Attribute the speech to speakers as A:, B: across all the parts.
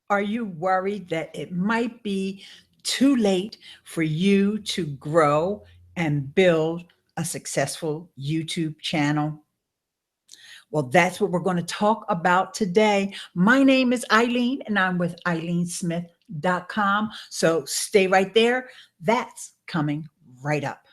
A: Are you worried that it might be too late for you to grow and build a successful YouTube channel? Well, that's what we're going to talk about today. My name is Ileane, and I'm with IleaneSmith.com. So stay right there. That's coming right up.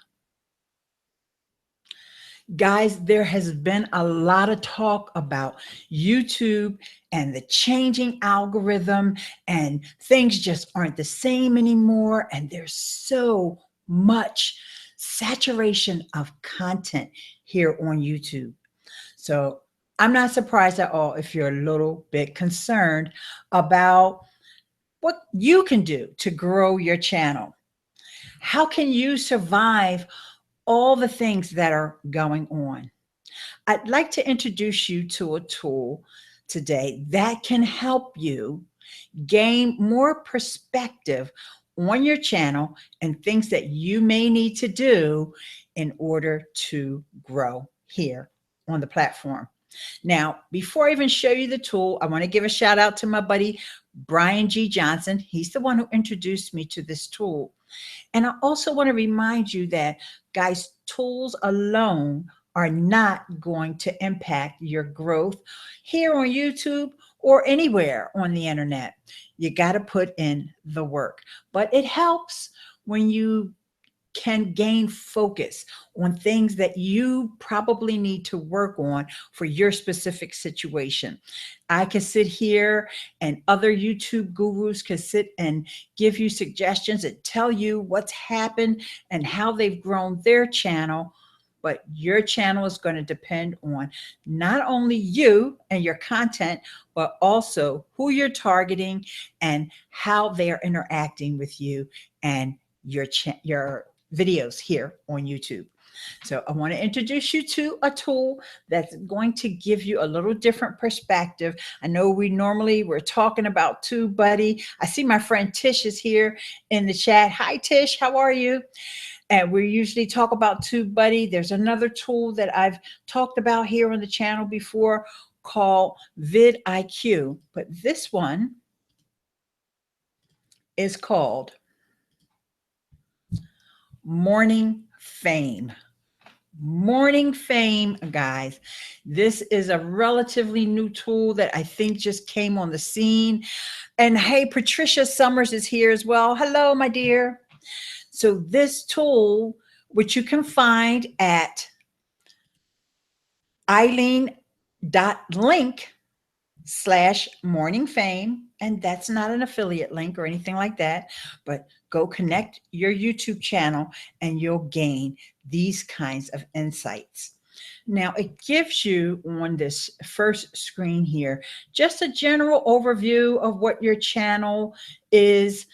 A: Guys, there has been a lot of talk about YouTube and the changing algorithm, and things just aren't the same anymore. And there's so much saturation of content here on YouTube. So I'm not surprised at all if you're a little bit concerned about what you can do to grow your channel. How can you survive all the things that are going on? I'd like to introduce you to a tool today that can help you gain more perspective on your channel and things that you may need to do in order to grow here on the platform. Now, before I even show you the tool, I want to give a shout out to my buddy, Brian G. Johnson. He's the one who introduced me to this tool. And I also want to remind you that, guys, tools alone are not going to impact your growth here on YouTube or anywhere on the internet. You got to put in the work. But it helps when you can gain focus on things that you probably need to work on for your specific situation. I can sit here and other YouTube gurus can sit and give you suggestions and tell you what's happened and how they've grown their channel. But your channel is going to depend on not only you and your content, but also who you're targeting and how they are interacting with you and your videos here on YouTube. So I want to introduce you to a tool that's going to give you a little different perspective. I know we're talking about TubeBuddy. I see my friend Tish is here in the chat. Hi Tish, how are you? And we usually talk about TubeBuddy. There's another tool that I've talked about here on the channel before called vidIQ, but this one is called Morning Fame. Morning Fame, guys. This is a relatively new tool that I think just came on the scene. And hey, Patricia Summers is here as well. Hello, my dear. So this tool, which you can find at Ileane.link/morning fame. And that's not an affiliate link or anything like that, but go connect your YouTube channel and you'll gain these kinds of insights. Now it gives you on this first screen here, just a general overview of what your channel is,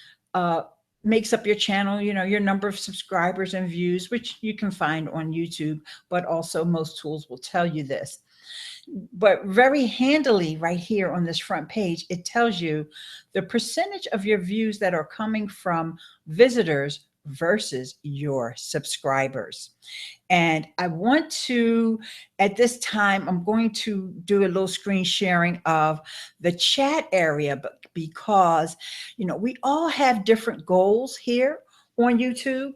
A: makes up your channel, your number of subscribers and views, which you can find on YouTube, but also most tools will tell you this. But very handily right here on this front page, it tells you the percentage of your views that are coming from visitors versus your subscribers. And I want to, at this time, I'm going to do a little screen sharing of the chat area, but because, we all have different goals here on YouTube.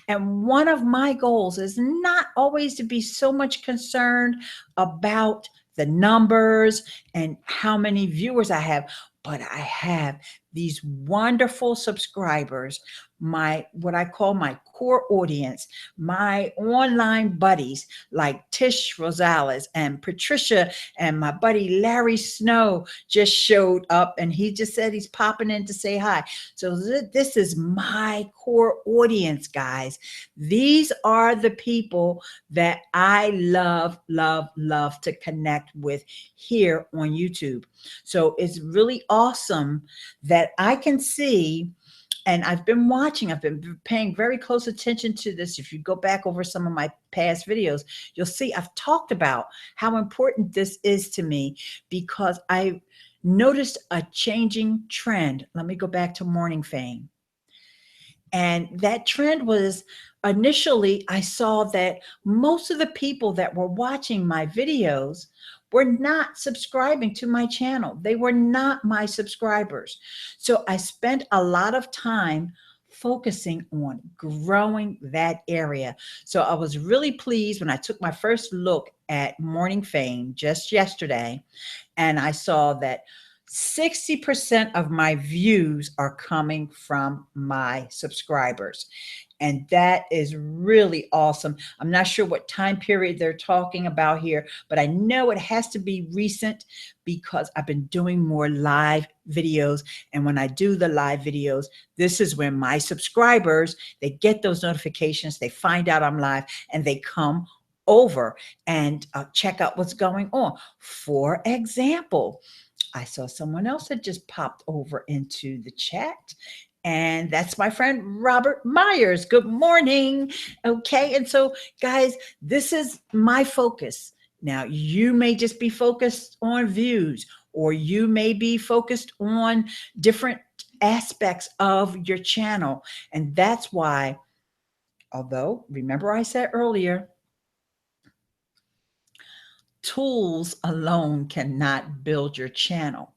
A: And one of my goals is not always to be so much concerned about the numbers and how many viewers I have, but I have these wonderful subscribers, what I call my core audience, my online buddies like Tish Rosales and Patricia, and my buddy Larry Snow just showed up and he just said he's popping in to say hi. So this is my core audience, guys. These are the people that I love, love, love to connect with here on YouTube. So it's really awesome that I can see, and I've been paying very close attention to this. If you go back over some of my past videos, you'll see I've talked about how important this is to me because I noticed a changing trend. Let me go back to Morning Fame. And that trend was, initially, I saw that most of the people that were watching my videos were not subscribing to my channel. They were not my subscribers. So I spent a lot of time focusing on growing that area. So I was really pleased when I took my first look at Morning Fame just yesterday, and I saw that 60% of my views are coming from my subscribers. And that is really awesome. I'm not sure what time period they're talking about here, but I know it has to be recent because I've been doing more live videos. And when I do the live videos, this is when my subscribers, they get those notifications, they find out I'm live, and they come over and check out what's going on. For example, I saw someone else that just popped over into the chat, and that's my friend Robert Myers. Good morning. Okay. And so, guys, this is my focus. Now, you may just be focused on views, or you may be focused on different aspects of your channel. And that's why, although, remember I said earlier, tools alone cannot build your channel.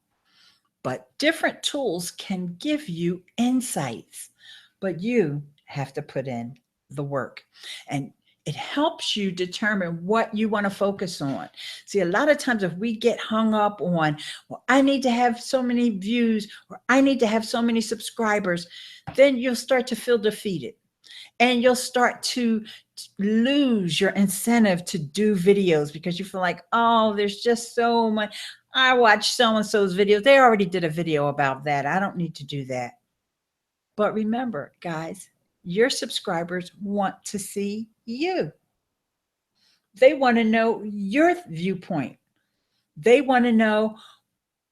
A: But different tools can give you insights, but you have to put in the work. And it helps you determine what you want to focus on. See, a lot of times if we get hung up on, well, I need to have so many views, or I need to have so many subscribers, then you'll start to feel defeated. And you'll start to lose your incentive to do videos because you feel like, oh, there's just so much. I watched so-and-so's videos. They already did a video about that. I don't need to do that. But remember, guys, your subscribers want to see you. They want to know your viewpoint. They want to know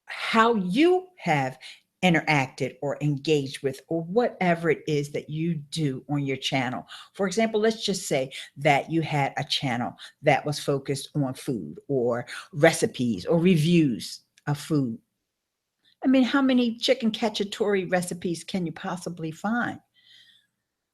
A: how you have interacted or engaged with, or whatever it is that you do on your channel. For example, let's just say that you had a channel that was focused on food or recipes or reviews of food. I mean, how many chicken cacciatore recipes can you possibly find?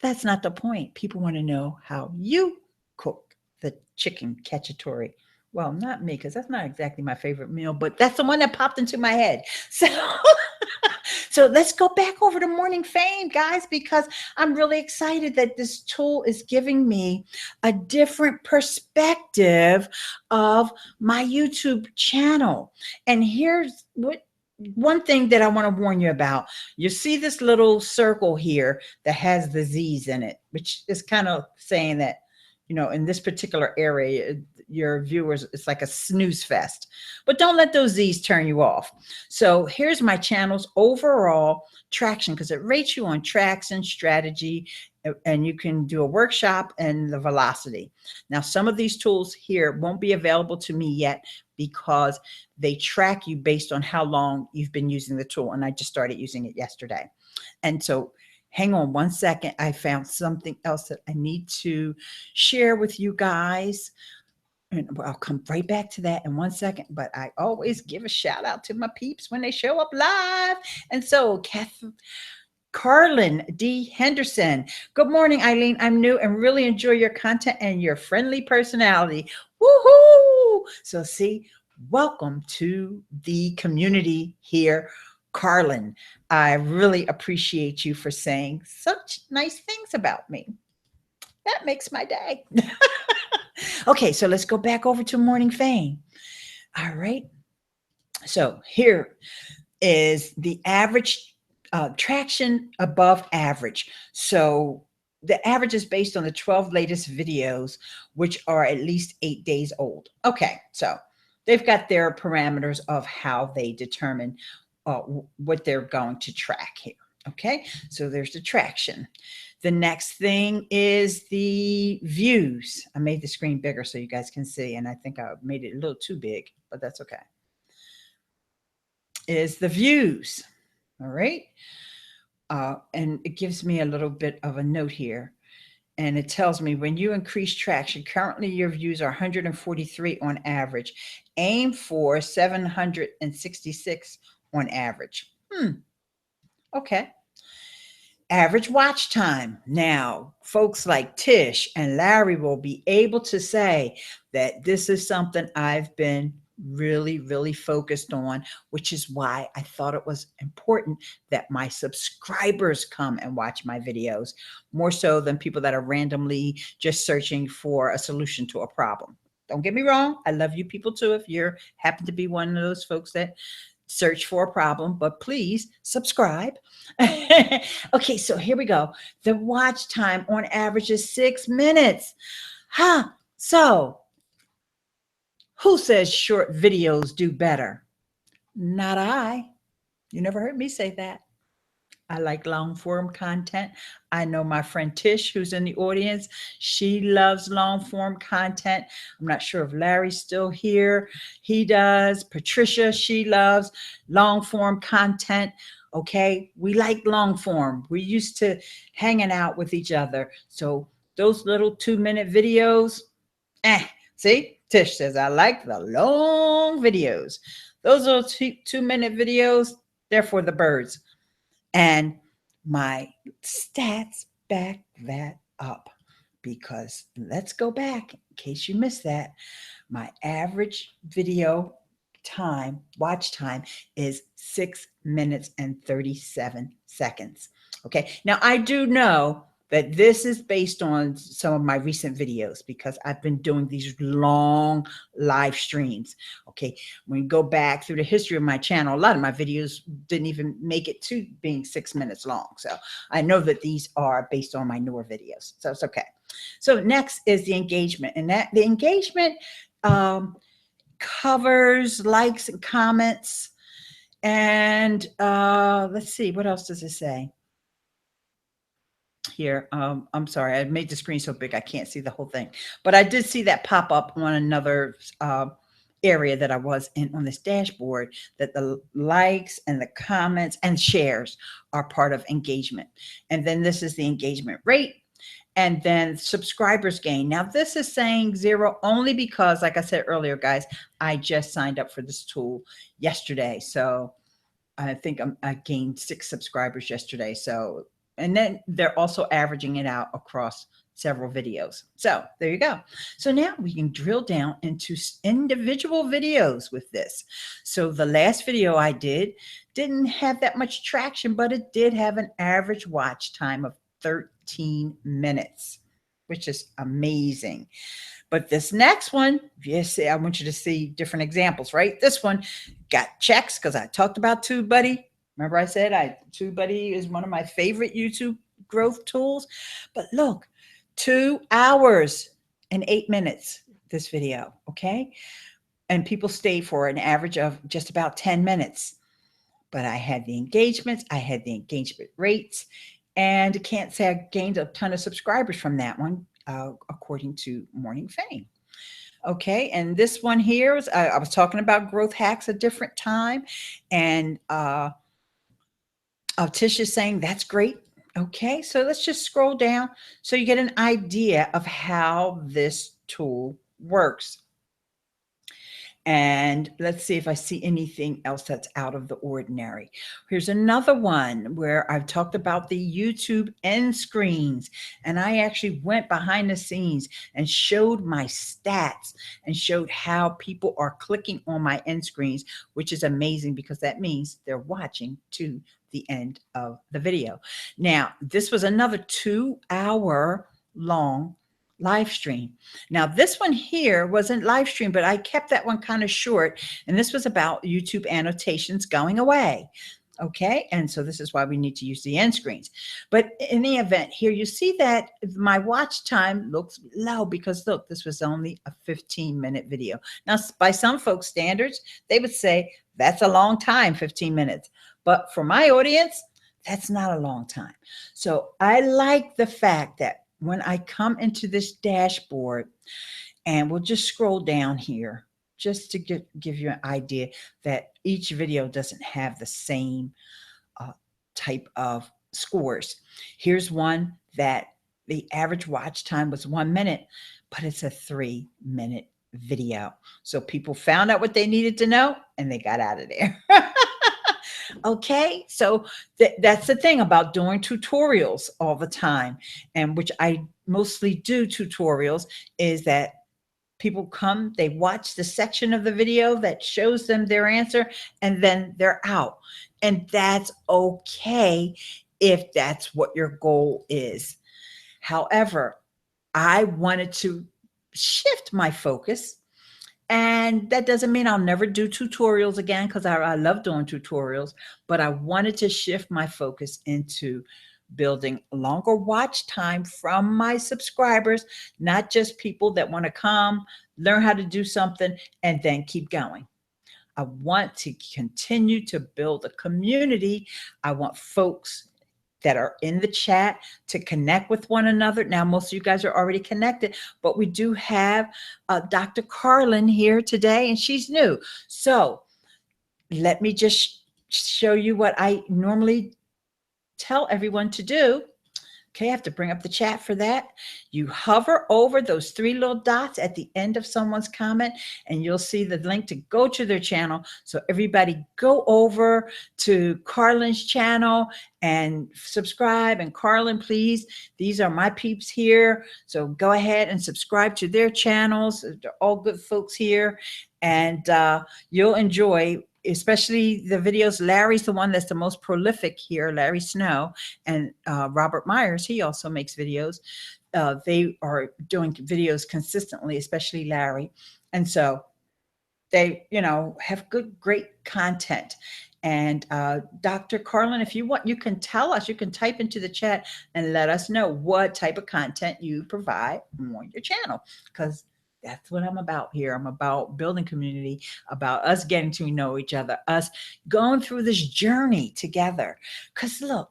A: That's not the point. People want to know how you cook the chicken cacciatore. Well, not me, because that's not exactly my favorite meal, but that's the one that popped into my head. So, so let's go back over to Morning Fame, guys, because I'm really excited that this tool is giving me a different perspective of my YouTube channel. And here's one thing that I want to warn you about. You see this little circle here that has the Z's in it, which is kind of saying that, you know, in this particular area, your viewers, it's like a snooze fest. But don't let those Z's turn you off. So here's my channel's overall traction, because it rates you on traction, strategy, and you can do a workshop and the velocity. Now, some of these tools here won't be available to me yet because they track you based on how long you've been using the tool. And I just started using it yesterday. And so hang on one second. I found something else that I need to share with you guys. And I'll come right back to that in 1 second. But I always give a shout out to my peeps when they show up live. And so Carlin D. Henderson. Good morning, Ileane. I'm new and really enjoy your content and your friendly personality. Woohoo! So see, welcome to the community here, Carlin. I really appreciate you for saying such nice things about me. That makes my day. Okay, so let's go back over to Morning Fame. All right. So here is the average traction above average. So the average is based on the 12 latest videos, which are at least 8 days old. Okay, so they've got their parameters of how they determine what they're going to track here. Okay, so there's the traction. The next thing is the views. I made the screen bigger so you guys can see, and I think I made it a little too big, but that's okay. Is the views. All right. And it gives me a little bit of a note here. And it tells me when you increase traction, currently your views are 143 on average. Aim for 766 on average. Okay. Average watch time. Now, folks like Tish and Larry will be able to say that this is something I've been really, really focused on, which is why I thought it was important that my subscribers come and watch my videos more so than people that are randomly just searching for a solution to a problem. Don't get me wrong. I love you people too. If you're happen to be one of those folks that search for a problem, but please subscribe. Okay, so here we go. The watch time on average is 6 minutes. Huh. So who says short videos do better? Not I. You never heard me say that. I like long form content. I know my friend Tish, who's in the audience, she loves long form content. I'm not sure if Larry's still here. He does. Patricia, she loves long form content. Okay. We like long form. We're used to hanging out with each other. So those little 2-minute videos, see, Tish says, I like the long videos. Those little 2-minute videos, they're for the birds. And my stats back that up because let's go back in case you missed that. My average video time, watch time is 6 minutes and 37 seconds. Okay. Now I do know that this is based on some of my recent videos because I've been doing these long live streams. Okay. When you go back through the history of my channel, a lot of my videos didn't even make it to being 6 minutes long. So I know that these are based on my newer videos. So it's okay. So next is the engagement, and that the engagement covers likes and comments. And let's see, what else does it say? Here. I'm sorry, I made the screen so big I can't see the whole thing, but I did see that pop up on another area that I was in on this dashboard, that the likes and the comments and shares are part of engagement. And then this is the engagement rate. And then subscribers gain. Now this is saying 0 only because, like I said earlier, guys, I just signed up for this tool yesterday. So I think I gained 6 subscribers yesterday. So, and then they're also averaging it out across several videos. So there you go. So now we can drill down into individual videos with this. So the last video I didn't have that much traction, but it did have an average watch time of 13 minutes, which is amazing. But this next one, yes, I want you to see different examples, right? This one got checks because I talked about TubeBuddy. Remember I said TubeBuddy is one of my favorite YouTube growth tools. But look, 2 hours and 8 minutes, this video, okay? And people stayed for an average of just about 10 minutes. But I had the engagements, I had the engagement rates, and I can't say I gained a ton of subscribers from that one, according to Morning Fame. Okay, and this one here is, I was talking about growth hacks a different time, and Tish is saying that's great. Okay, so let's just scroll down so you get an idea of how this tool works. And let's see if I see anything else that's out of the ordinary. Here's another one where I've talked about the YouTube end screens. And I actually went behind the scenes and showed my stats and showed how people are clicking on my end screens, which is amazing because that means they're watching to the end of the video. Now, this was another 2-hour long live stream. Now this one here wasn't live stream, but I kept that one kind of short. And this was about YouTube annotations going away. Okay. And so this is why we need to use the end screens. But in the event here, you see that my watch time looks low because look, this was only a 15-minute video. Now, by some folks' standards, they would say that's a long time, 15 minutes. But for my audience, that's not a long time. So I like the fact that when I come into this dashboard, and we'll just scroll down here just to give you an idea that each video doesn't have the same type of scores. Here's one that the average watch time was 1 minute, but it's a 3-minute video. So people found out what they needed to know and they got out of there. Okay, so that's the thing about doing tutorials all the time, and which I mostly do tutorials, is that People come, they watch the section of the video that shows them their answer, and then they're out. And that's okay if that's what your goal is. However, I wanted to shift my focus. And that doesn't mean I'll never do tutorials again, because I love doing tutorials, but I wanted to shift my focus into building longer watch time from my subscribers, not just people that want to come, learn how to do something, and then keep going. I want to continue to build a community. I want folks that are in the chat to connect with one another. Now, most of you guys are already connected, but we do have Dr. Carlin here today, and she's new. So let me just show you what I normally tell everyone to do. Okay, I have to bring up the chat for that. You hover over those three little dots at the end of someone's comment, and you'll see the link to go to their channel. So everybody go over to Carlin's channel and subscribe. And Carlin, please, these are my peeps here. So go ahead and subscribe to their channels. They're all good folks here. And you'll enjoy, especially the videos. Larry's the one that's the most prolific here, Larry Snow, and Robert Myers, he also makes videos. They are doing videos consistently, especially Larry. And so they, have great content. And Dr. Carlin, if you want, you can tell us, you can type into the chat and let us know what type of content you provide on your channel, because that's what I'm about here. I'm about building community, about us getting to know each other, us going through this journey together. Because look,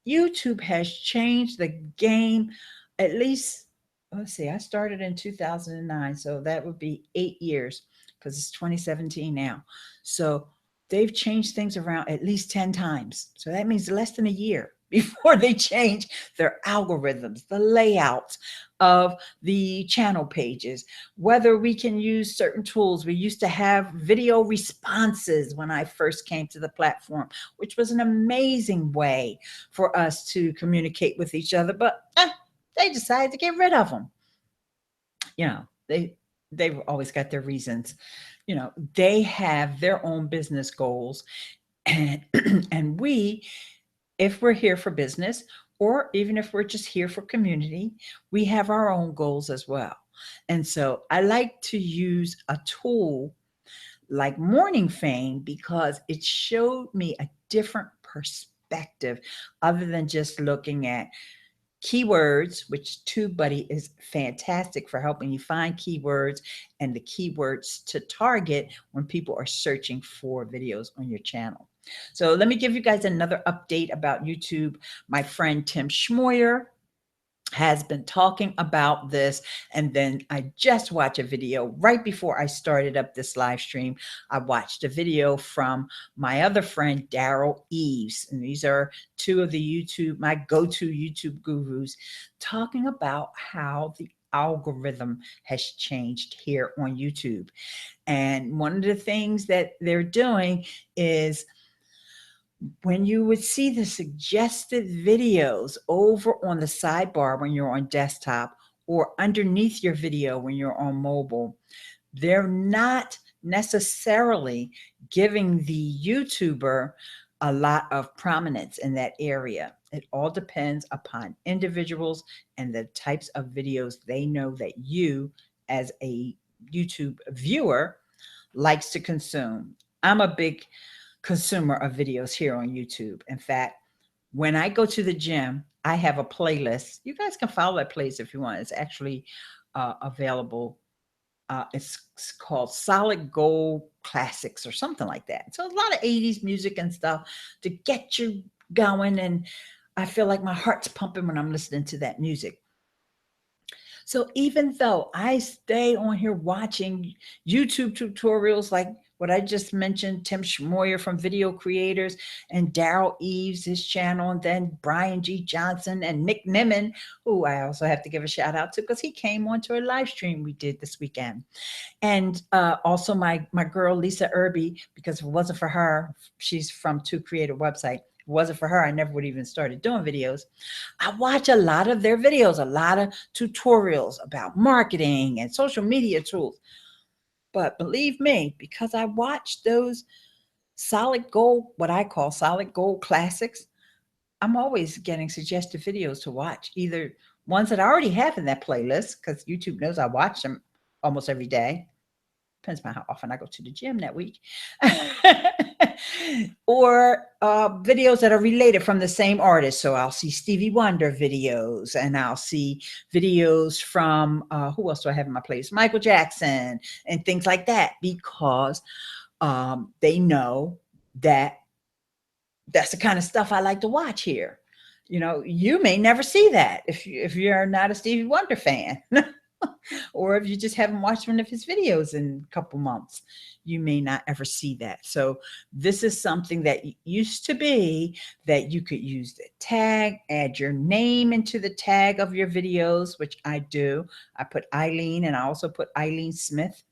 A: YouTube has changed the game. At least, let's see, I started in 2009, so that would be 8 years, because it's 2017 now. So they've changed things around at least 10 times. So that means less than a year before they change their algorithms, the layouts of the channel pages, whether we can use certain tools. We used to have video responses when I first came to the platform, which was an amazing way for us to communicate with each other, but they decided to get rid of them. They've always got their reasons. They have their own business goals, and we, if we're here for business, or even if we're just here for community, we have our own goals as well. And so I like to use a tool like Morning Fame, because it showed me a different perspective other than just looking at keywords, which TubeBuddy is fantastic for helping you find keywords and the keywords to target when people are searching for videos on your channel. So let me give you guys another update about YouTube. My friend Tim Schmoyer has been talking about this, and then I just watched a video right before I started up this live stream. I watched a video from my other friend Daryl Eves, and these are two of my go-to YouTube gurus, talking about how the algorithm has changed here on YouTube. And one of the things that they're doing is, when you would see the suggested videos over on the sidebar when you're on desktop, or underneath your video when you're on mobile, they're not necessarily giving the YouTuber a lot of prominence in that area. It all depends upon individuals and the types of videos they know that you, as a YouTube viewer, likes to consume. I'm a big consumer of videos here on YouTube. In fact, when I go to the gym, I have a playlist. You guys can follow that playlist if you want. It's actually available. It's called Solid Gold Classics or something like that. So a lot of 80s music and stuff to get you going. And I feel like my heart's pumping when I'm listening to that music. So even though I stay on here watching YouTube tutorials like what I just mentioned, Tim Schmoyer from Video Creators, and Daryl Eves, his channel, and then Brian G. Johnson and Nick Nimmin, who I also have to give a shout out to because he came onto a live stream we did this weekend. And also my girl, Lisa Irby, because if it wasn't for her, she's from Two Creator website. wasn't for her, I never would even started doing videos. I watch a lot of their videos, a lot of tutorials about marketing and social media tools. But believe me, because I watch those solid gold, what I call solid gold classics, I'm always getting suggested videos to watch, either ones that I already have in that playlist, because YouTube knows I watch them almost every day. Depends on how often I go to the gym that week. Or videos that are related from the same artist. So I'll see Stevie Wonder videos, and I'll see videos from, who else do I have in my playlist? Michael Jackson and things like that, because they know that that's the kind of stuff I like to watch here. You know, you may never see that if you're not a Stevie Wonder fan. Or if you just haven't watched one of his videos in a couple months, you may not ever see that. So this is something that used to be that you could use the tag, add your name into the tag of your videos, which I do. I put Ileane, and I also put Ileane Smith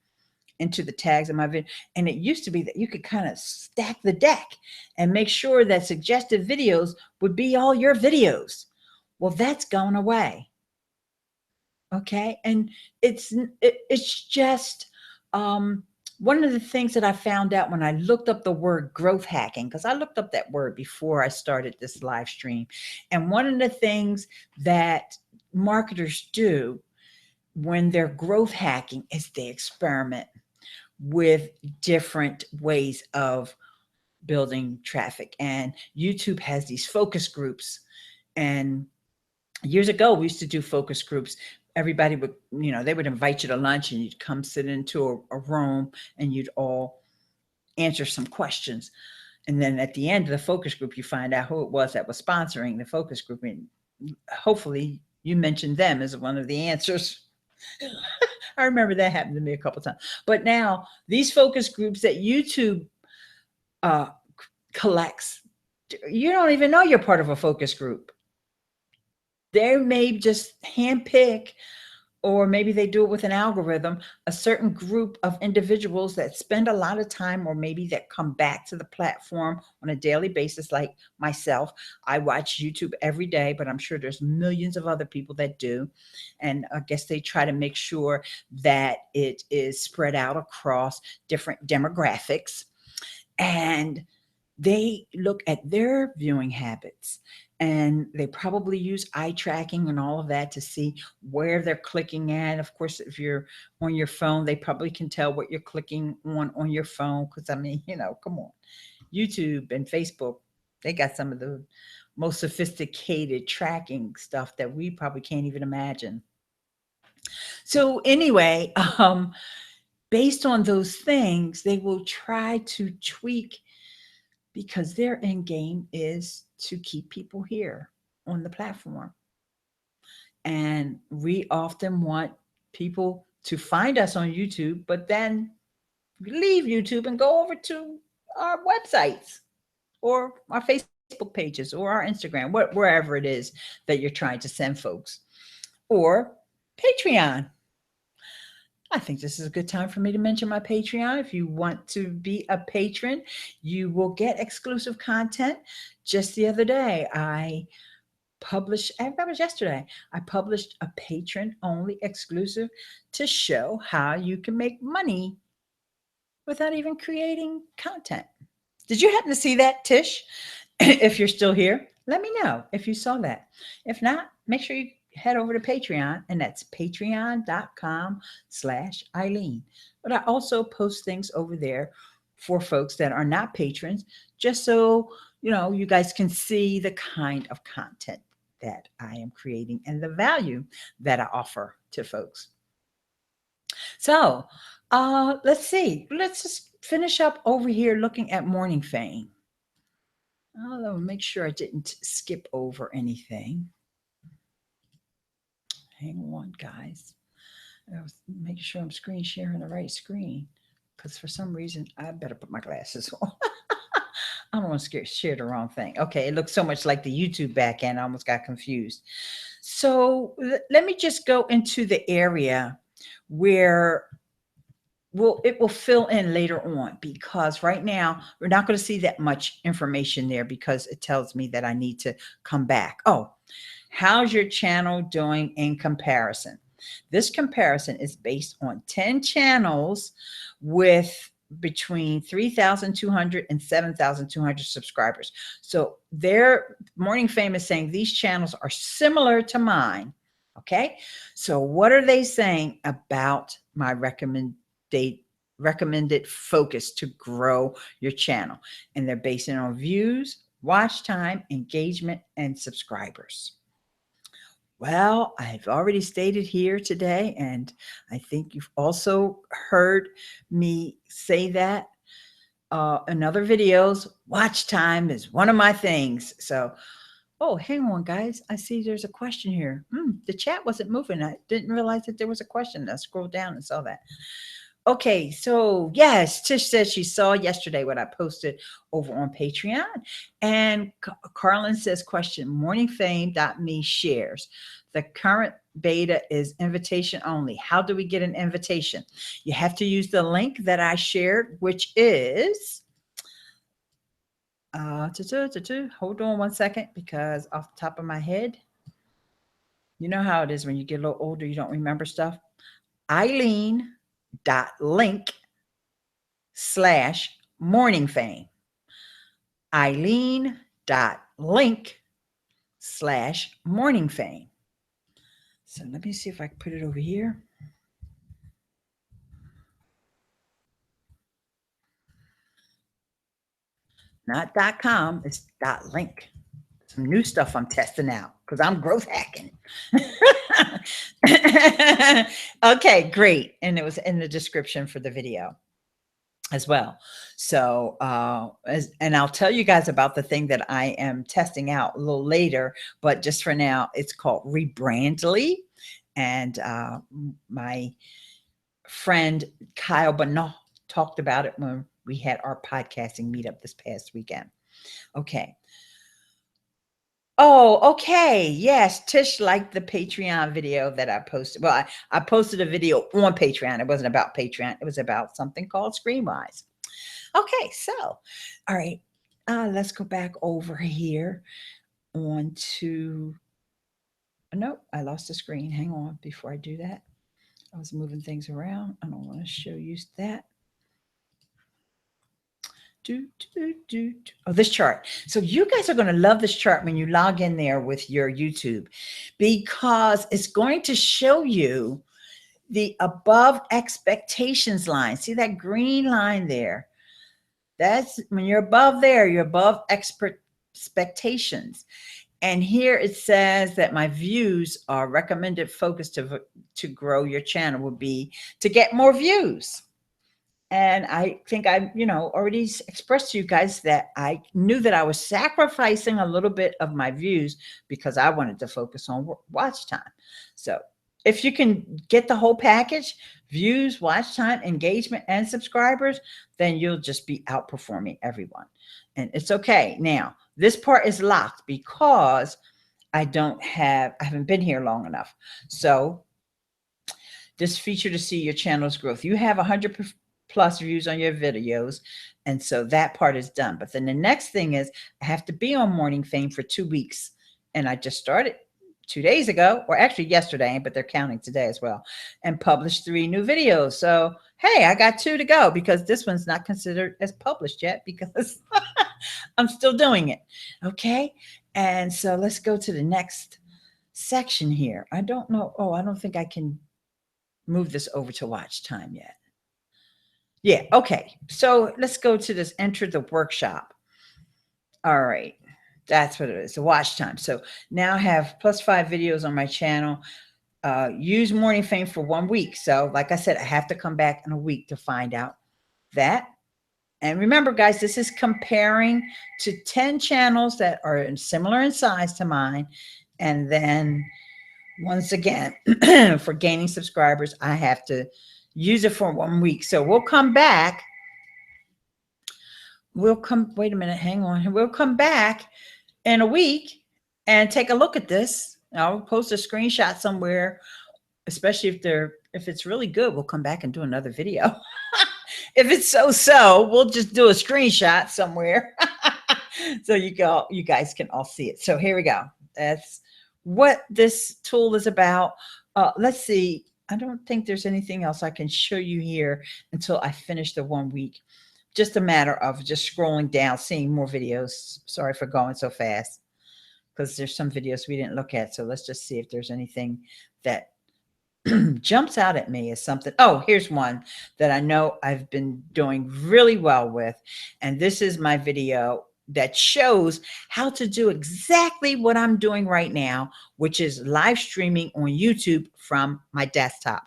A: into the tags of my video. And it used to be that you could kind of stack the deck and make sure that suggested videos would be all your videos. Well, that's gone away. Okay. And it's just one of the things that I found out when I looked up the word growth hacking, because I looked up that word before I started this live stream. And one of the things that marketers do when they're growth hacking is they experiment with different ways of building traffic. And YouTube has these focus groups. And years ago, we used to do focus groups. Everybody would, they would invite you to lunch, and you'd come sit into a room, and you'd all answer some questions. And then at the end of the focus group, you find out who it was that was sponsoring the focus group. And hopefully you mentioned them as one of the answers. I remember that happened to me a couple of times. But now these focus groups that YouTube collects, you don't even know you're part of a focus group. They may just handpick, or maybe they do it with an algorithm, a certain group of individuals that spend a lot of time, or maybe that come back to the platform on a daily basis, like myself. I watch YouTube every day, but I'm sure there's millions of other people that do. And I guess they try to make sure that it is spread out across different demographics. And they look at their viewing habits, and they probably use eye tracking and all of that to see where they're clicking at. Of course, if you're on your phone, they probably can tell what you're clicking on your phone. Because I mean, come on, YouTube and Facebook, they got some of the most sophisticated tracking stuff that we probably can't even imagine. So anyway, based on those things, they will try to tweak, because their end game is to keep people here on the platform. And we often want people to find us on YouTube, but then leave YouTube and go over to our websites or our Facebook pages or our Instagram, wherever it is that you're trying to send folks, or Patreon. I think this is a good time for me to mention my Patreon. If you want to be a patron, you will get exclusive content. Just the other day, I published, that was yesterday, I published a patron-only exclusive to show how you can make money without even creating content. Did you happen to see that, Tish? If you're still here, let me know if you saw that. If not, make sure you head over to Patreon, and that's patreon.com/Ileane. But I also post things over there for folks that are not patrons, just so you guys can see the kind of content that I am creating and the value that I offer to folks. So let's see. Let's just finish up over here looking at morning fame. I'll make sure I didn't skip over anything. Hang on, guys. I was making sure I'm screen sharing the right screen, because for some reason I better put my glasses on. I don't want to share the wrong thing. Okay, it looks so much like the YouTube back end. I almost got confused. So let me just go into the area where it will fill in later on, because right now we're not going to see that much information there because it tells me that I need to come back. Oh, how's your channel doing in comparison? This comparison is based on 10 channels with between 3,200 and 7,200 subscribers. So their Morning Fame is saying these channels are similar to mine. Okay. So what are they saying about my recommended focus to grow your channel? And they're basing it on views, watch time, engagement, and subscribers. Well, I've already stated here today, and I think you've also heard me say that in other videos. Watch time is one of my things. So, oh, hang on, guys. I see there's a question here. The chat wasn't moving. I didn't realize that there was a question. I scrolled down and saw that. Okay, so yes, Tish said she saw yesterday what I posted over on Patreon. And Carlin says, question, morningfame.me shares. The current beta is invitation only. How do we get an invitation? You have to use the link that I shared, which is, hold on one second, because off the top of my head, you know how it is when you get a little older, you don't remember stuff. Ileane.link/morningfame. Ileane.link/morningfame. So let me see if I can put it over here. Not .com, it's .link. Some new stuff I'm testing out because I'm growth hacking. Okay, great. And it was in the description for the video as well. So, and I'll tell you guys about the thing that I am testing out a little later, but just for now, it's called Rebrandly. And my friend Kyle Bernard talked about it when we had our podcasting meetup this past weekend. Okay. Oh, okay. Yes. Tish liked the Patreon video that I posted. Well, I posted a video on Patreon. It wasn't about Patreon. It was about something called Screenwise. Okay. So, all right. Let's go back over here on to, nope, I lost the screen. Hang on before I do that. I was moving things around. I don't want to show you that. Oh, this chart. So you guys are going to love this chart when you log in there with your YouTube, because it's going to show you the above expectations line. See that green line there? That's when you're above there, you're above expectations. And here it says that my views are recommended focus to grow your channel would be to get more views. And I think I, already expressed to you guys that I knew that I was sacrificing a little bit of my views because I wanted to focus on watch time. So if you can get the whole package, views, watch time, engagement, and subscribers, then you'll just be outperforming everyone. And it's okay. Now, this part is locked because I haven't been here long enough. So this feature to see your channel's growth. You have 100 plus views on your videos. And so that part is done. But then the next thing is I have to be on Morning Fame for 2 weeks. And I just started 2 days ago, or actually yesterday, but they're counting today as well, and published 3 new videos. So, hey, I got 2 to go because this one's not considered as published yet because I'm still doing it. Okay. And so let's go to the next section here. I don't know. Oh, I don't think I can move this over to watch time yet. Yeah. Okay. So let's go to this, enter the workshop. All right. That's what it is. The watch time. So now I have +5 videos on my channel. Use Morning Fame for 1 week. So like I said, I have to come back in a week to find out that. And remember, guys, this is comparing to 10 channels that are similar in size to mine. And then once again, for gaining subscribers, I have to use it for 1 week. So we'll come back. Wait a minute, hang on. We'll come back in a week and take a look at this. I'll post a screenshot somewhere especially if it's really good, we'll come back and do another video. If it's so, we'll just do a screenshot somewhere. So you guys can all see it. So here we go. That's what this tool is about. Let's see. I don't think there's anything else I can show you here until I finish the 1 week. Just a matter of just scrolling down, seeing more videos. Sorry for going so fast because there's some videos we didn't look at. So let's just see if there's anything that jumps out at me as something. Oh, here's one that I know I've been doing really well with. And this is my video that shows how to do exactly what I'm doing right now, which is live streaming on YouTube from my desktop.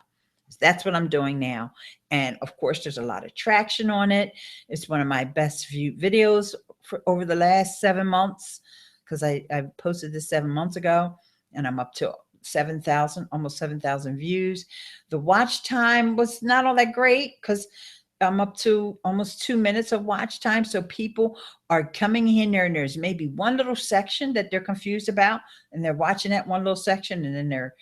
A: That's what I'm doing now. And of course, there's a lot of traction on it. It's one of my best viewed videos for over the last 7 months because I posted this 7 months ago and I'm up to 7,000, almost 7,000 views. The watch time was not all that great because I'm up to almost 2 minutes of watch time. So people are coming in there and there's maybe one little section that they're confused about and they're watching that one little section and then they're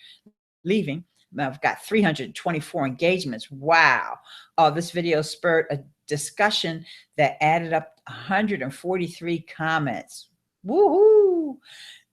A: leaving. I've got 324 engagements. Wow. This video spurred a discussion that added up 143 comments. Woohoo.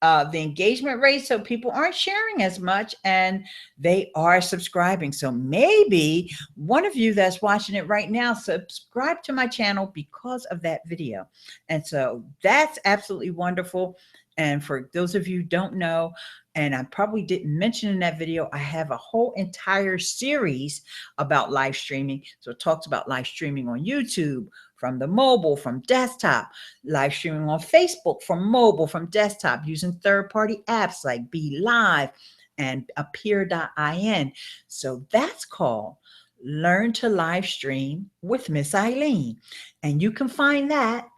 A: The engagement rate, so people aren't sharing as much and they are subscribing. So maybe one of you that's watching it right now, subscribe to my channel because of that video. And so that's absolutely wonderful. And for those of you who don't know, and I probably didn't mention in that video, I have a whole entire series about live streaming. So it talks about live streaming on YouTube, from the mobile, from desktop, live streaming on Facebook, from mobile, from desktop, using third-party apps like Be Live and Appear.in. So that's called Learn to Live Stream with Miss Ileane. And you can find that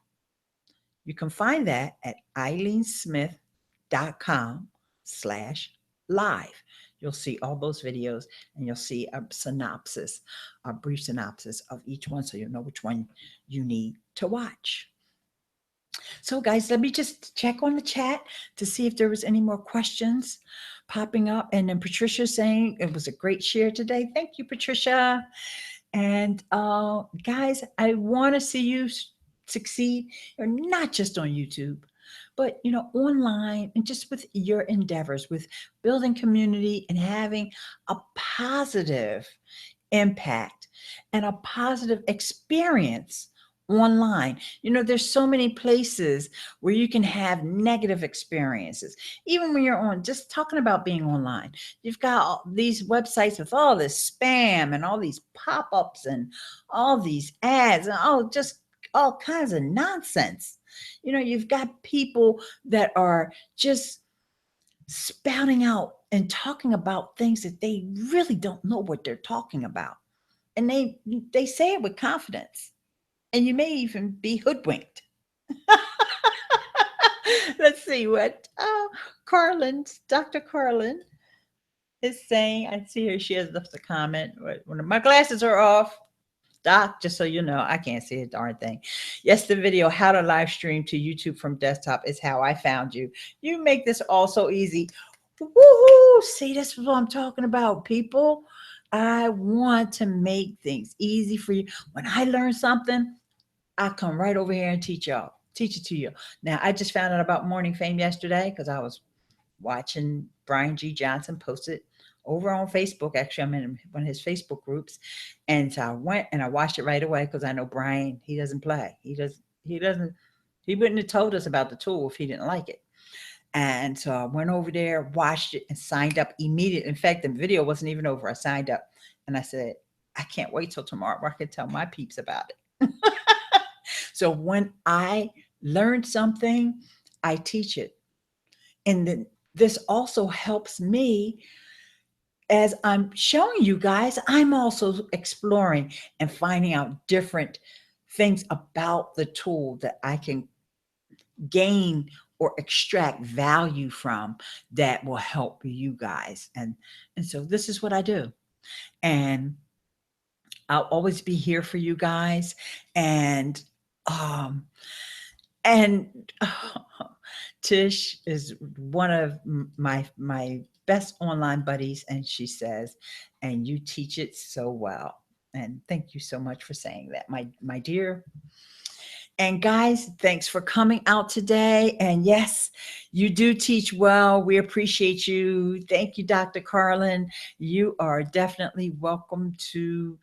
A: at ileanesmith.com/live. You'll see all those videos and you'll see a synopsis, a brief synopsis of each one so you'll know which one you need to watch. So guys, let me just check on the chat to see if there was any more questions popping up. And then Patricia saying it was a great share today. Thank you, Patricia. And guys, I want to see you succeed, not just on YouTube, but online and just with your endeavors, with building community and having a positive impact and a positive experience online. There's so many places where you can have negative experiences. Even when you're on, just talking about being online, you've got all these websites with all this spam and all these pop-ups and all these ads and just all kinds of nonsense. You've got people that are just spouting out and talking about things that they really don't know what they're talking about. And they say it with confidence. And you may even be hoodwinked. Let's see what Dr. Carlin is saying. I see her. She has left a comment. When my glasses are off, Doc, just so you know, I can't see a darn thing. Yes, the video, how to live stream to YouTube from desktop, is how I found you. You make this all so easy. Woohoo! See, this is what I'm talking about, people. I want to make things easy for you. When I learn something, I come right over here and teach it to you. Now, I just found out about Morning Fame yesterday because I was watching Brian G. Johnson post it over on Facebook. Actually, I'm in one of his Facebook groups. And so I went and I watched it right away because I know Brian, he doesn't play. He wouldn't have told us about the tool if he didn't like it. And so I went over there, watched it, and signed up immediately. In fact, the video wasn't even over. I signed up and I said, I can't wait till tomorrow where I can tell my peeps about it. So when I learn something, I teach it. And then this also helps me as I'm showing you guys. I'm also exploring and finding out different things about the tool that I can gain or extract value from that will help you guys. And so this is what I do. And I'll always be here for you guys. And Tish is one of my best online buddies, and she says, and you teach it so well. And thank you so much for saying that, my dear. And guys, thanks for coming out today. And yes, you do teach well. We appreciate you. Thank you, Dr. Carlin. You are definitely welcome to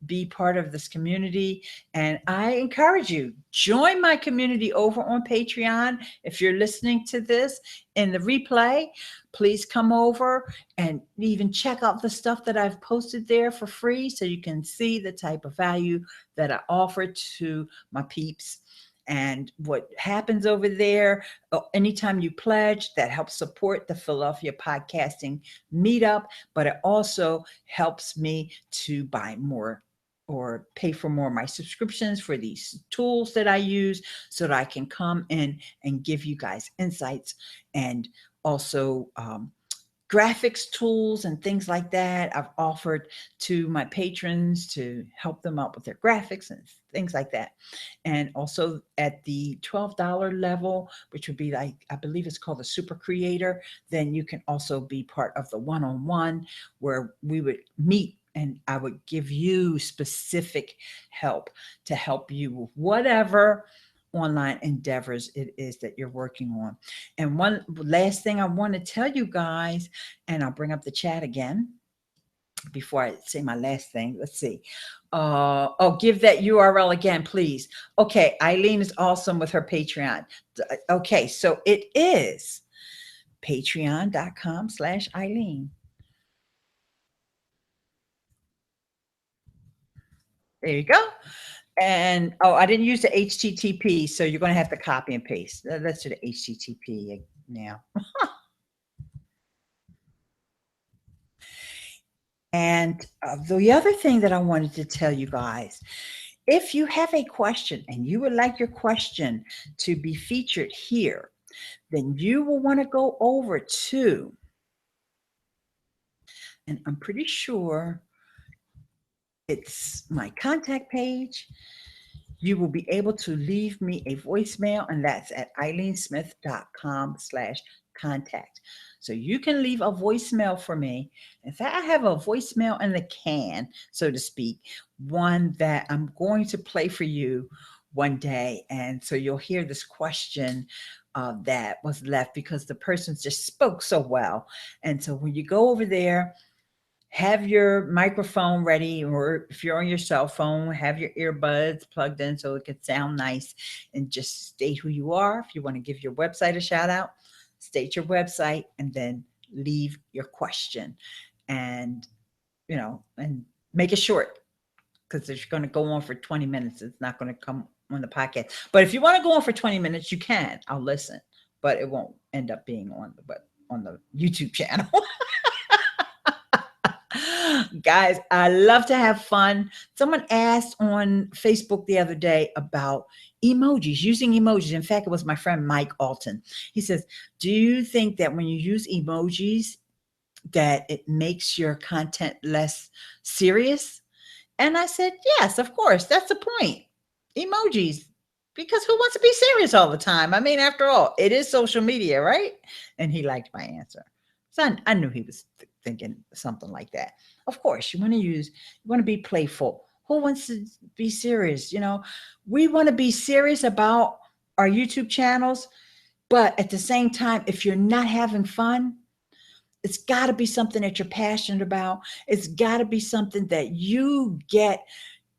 A: be part of this community. And I encourage you, join my community over on Patreon. If you're listening to this in the replay, please come over and even check out the stuff that I've posted there for free so you can see the type of value that I offer to my peeps. And what happens over there, anytime you pledge, that helps support the Philadelphia Podcasting Meetup, but it also helps me to buy more or pay for more of my subscriptions for these tools that I use so that I can come in and give you guys insights and also graphics tools and things like that. I've offered to my patrons to help them out with their graphics and things like that. And also at the $12 level, which would be like, I believe it's called the Super Creator, then you can also be part of the one-on-one where we would meet and I would give you specific help to help you with whatever online endeavors it is that you're working on. And one last thing I want to tell you guys, and I'll bring up the chat again before I say my last thing. Let's see. Give that URL again, please. Okay, Ileane is awesome with her Patreon. Okay, so it is patreon.com/Ileane. There you go. And I didn't use the HTTP, so you're going to have to copy and paste. Let's do the HTTP now. And the other thing that I wanted to tell you guys, if you have a question and you would like your question to be featured here, then you will want to go over to, and I'm pretty sure it's my contact page. You will be able to leave me a voicemail, and that's at ileanesmith.com/contact. So you can leave a voicemail for me. In fact, I have a voicemail in the can, so to speak, one that I'm going to play for you one day. And so you'll hear this question that was left because the person just spoke so well. And so when you go over there, have your microphone ready, or if you're on your cell phone, have your earbuds plugged in so it can sound nice, and just state who you are. If you want to give your website a shout out, state your website and then leave your question. And, and make it short, because if you're going to go on for 20 minutes, it's not going to come on the podcast. But if you want to go on for 20 minutes, you can. I'll listen, but it won't end up being on the YouTube channel. Guys, I love to have fun. Someone asked on Facebook the other day about emojis, using emojis. In fact, it was my friend Mike Alton. He says, do you think that when you use emojis that it makes your content less serious? And I said, yes, of course. That's the point. Emojis. Because who wants to be serious all the time? I mean, after all, it is social media, right? And he liked my answer. So I knew he was thinking something like that. Of course, you want to be playful. Who wants to be serious? We want to be serious about our YouTube channels, but at the same time, if you're not having fun, it's got to be something that you're passionate about. It's got to be something that you get,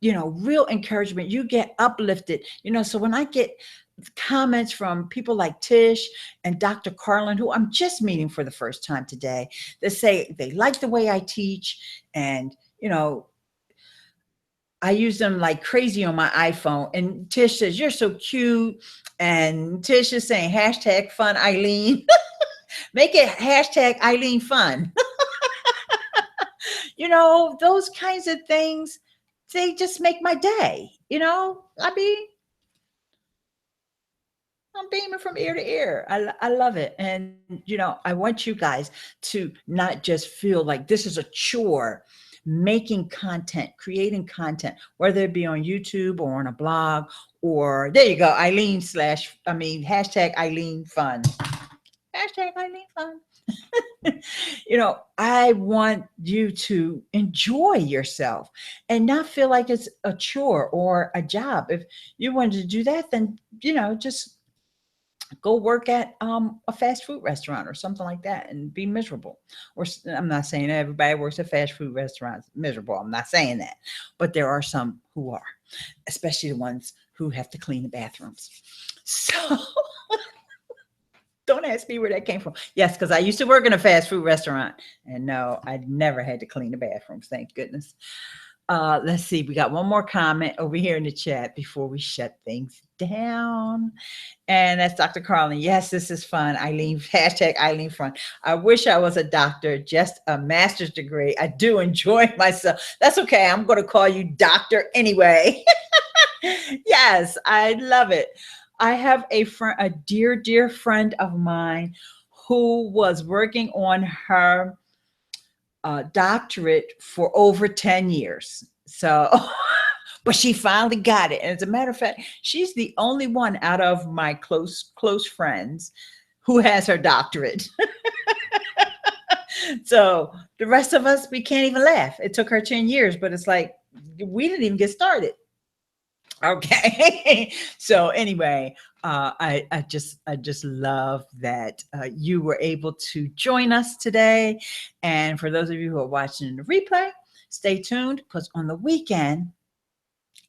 A: real encouragement. You get uplifted, so when I get comments from people like Tish and Dr. Carlin, who I'm just meeting for the first time today, that say they like the way I teach, and I use them like crazy on my iPhone. And Tish says, you're so cute. And Tish is saying #fun Ileane. Make it #Ileane fun. Those kinds of things, they just make my day. I'm beaming from ear to ear. I love it. And, I want you guys to not just feel like this is a chore, making content, creating content, whether it be on YouTube or on a blog, or there you go, #Ileane fun. Hashtag Ileane Fun. I want you to enjoy yourself and not feel like it's a chore or a job. If you wanted to do that, then, just go work at a fast food restaurant or something like that and be miserable. I'm not saying everybody works at fast food restaurants miserable. I'm not saying that, but there are some who are, especially the ones who have to clean the bathrooms. So don't ask me where that came from. Yes, because I used to work in a fast food restaurant, and no, I never had to clean the bathrooms. Thank goodness. Let's see. We got one more comment over here in the chat before we shut things down. And that's Dr. Carlin. Yes, this is fun. Ileane, hashtag Ileane Fun. I wish I was a doctor, just a master's degree. I do enjoy myself. That's okay. I'm going to call you doctor anyway. Yes, I love it. I have a friend, a dear, dear friend of mine who was working on her doctorate for over 10 years. So, but she finally got it. And as a matter of fact, she's the only one out of my close friends who has her doctorate. So the rest of us, we can't even laugh. It took her 10 years, but it's like, we didn't even get started. Okay. So anyway, I just love that you were able to join us today. And for those of you who are watching the replay, stay tuned, because on the weekend,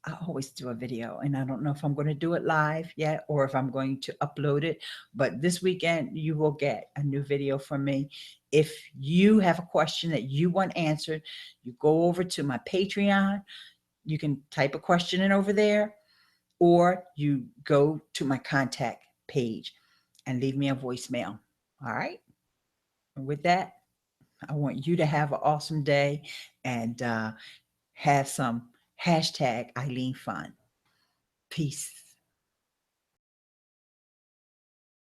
A: I always do a video, and I don't know if I'm going to do it live yet or if I'm going to upload it. But this weekend, you will get a new video from me. If you have a question that you want answered, you go over to my Patreon. You can type a question in over there, or you go to my contact page and leave me a voicemail. All right. And with that, I want you to have an awesome day and have some hashtag Ileane Fun. Peace.